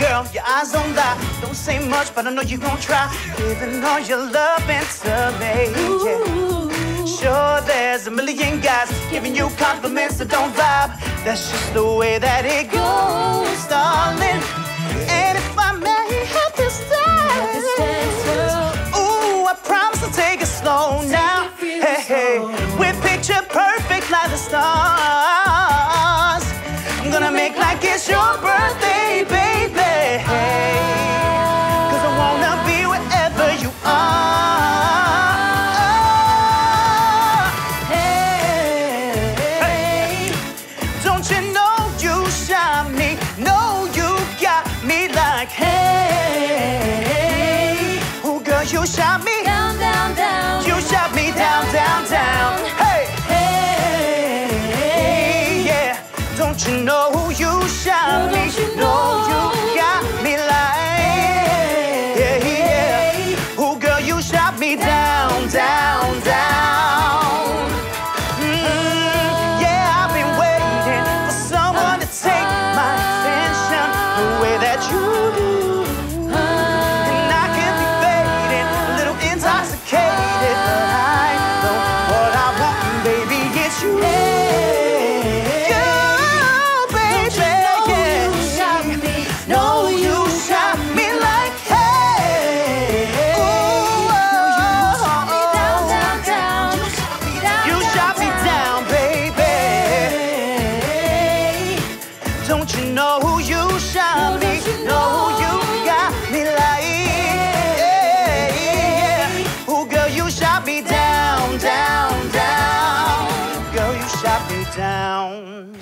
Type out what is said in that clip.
Girl, your eyes don't lie. Don't say much, but I know you gon' try. Giving all your loving to me, yeah. Sure, there's a million guys giving you compliments that don't vibe. That's just the way that it goes, darling. And if I may have this dance, ooh, I promise to take it slow now. Hey, hey, we're picture perfect like the stars. I'm gonna make like it's your birthday, baby. Hey, 'cause I wanna be wherever you are. Hey, don't you know you shine me? Know you got me like, hey. Oh, girl, you shot me Down, down, down. You shot me down, down, down. Hey, hey, yeah. Don't you know you shot me? Know you got me like, yeah, yeah. Oh, girl, you shot me down, down, down. Yeah, I've been waiting for someone to take my attention the way that you do. And I can be fading, a little intoxicated, but I know what I want, baby, it's you. Don't you know who you shot me? Know who you got me like, yeah. Oh, girl, you shot me down, down, down. Girl, you shot me down.